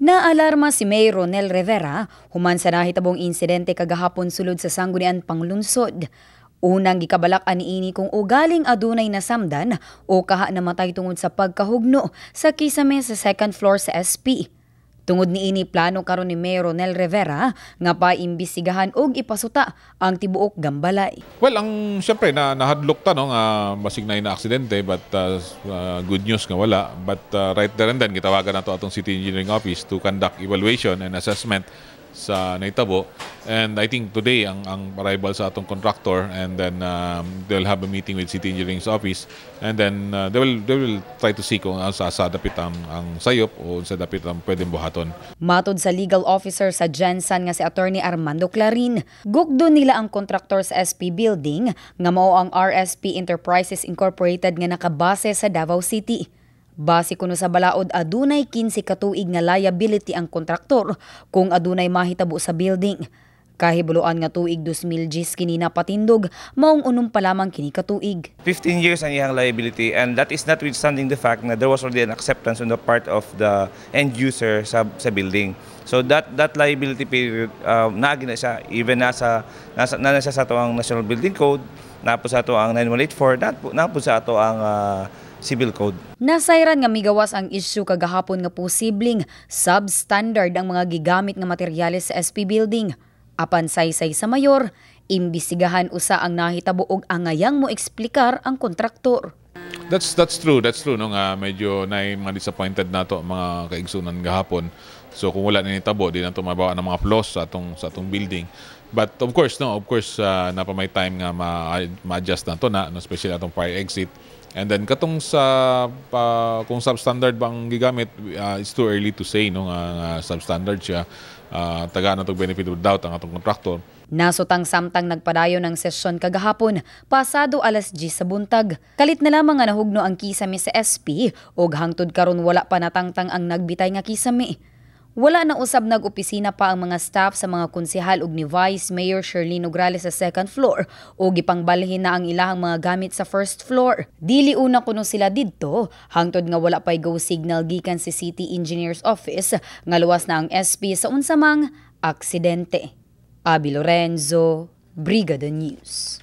Naalarma si Mayor Ronel Rivera human sa nahitabong insidente kagahapon sulod sa Sangguniang Panglungsod. Unang gikabalak aniini kung ugaling adunay nasamdan o kaha namatay tungod sa pagkahugno sa kisame sa second floor sa SP. Tungod niini plano karon ni Mayor Ronel Rivera nga paimbestigahan og ipasuta ang tibuok gambalay. Well, syempre nahadlok ta no nga basig na aksidente but good news nga wala. But right there and then gitawagan nato atong City Engineering Office to conduct evaluation and assessment sa naitabo, and I think today ang arrival sa atong contractor, and then they'll have a meeting with City Engineering's office, and then they will try to see kung sa dapit ang sayop o sa dapit ang pwedeng buhaton. Matod sa legal officer sa Gensan nga si Attorney Armando Clarin, gukdo nila ang contractor sa SP building nga mao ang RSP Enterprises Incorporated nga nakabase sa Davao City. Base kuno sa balaod, adunay 15 katuig nga liability ang kontraktor kung adunay mahitabo sa building. Kahibuluan nga tuig 2010 kini napatindog, maong unom pa lamang kini katuig. 15 years ang iyang liability, and that is notwithstanding the fact na there was already an acceptance on the part of the end user sa building. So that liability period naagi na siya, even nasa sa ato ang National Building Code, napo sa ato ang 9184, napo sa ato ang Civil Code. Nasayran nga migawas ang issue kagahapon nga posibleng substandard ang mga gigamit nga materyales sa SP building. Apan saysay sa mayor, imbestigahan usa ang nahitabo og angayang mo eksplikar ang kontraktor. That's true no nga medyo nay mga disappointed nato mga kaigsunan gahapon. So kung wala ni tabo di nato mabawa ng mga flaws sa atong building. But of course napa may time nga ma-adjust nato na, no, especially atong fire exit. And then katong sa kung substandard bang gigamit, it's too early to say no nga substandard siya. Taga na tong benefit of doubt ang atong kontraktor. Nasutang samtang nagpadayon ng sesyon kagahapon, pasado alas 10 sa buntag. Kalit na lamang nga nahugno ang kisame sa SP ug hangtod karon wala pa natangtang ang nagbitay nga kisame. Wala na usab nag-opisina pa ang mga staff sa mga konsehal ug ni Vice Mayor Shirley Nograles sa second floor o gipangbalhin na ang ilahang mga gamit sa first floor. Dili una kuno sila didto hangtod nga wala pay go signal gikan si City Engineer's Office nga luwas na ang SP sa unsa mang aksidente. Abi Lorenzo, Brigada News.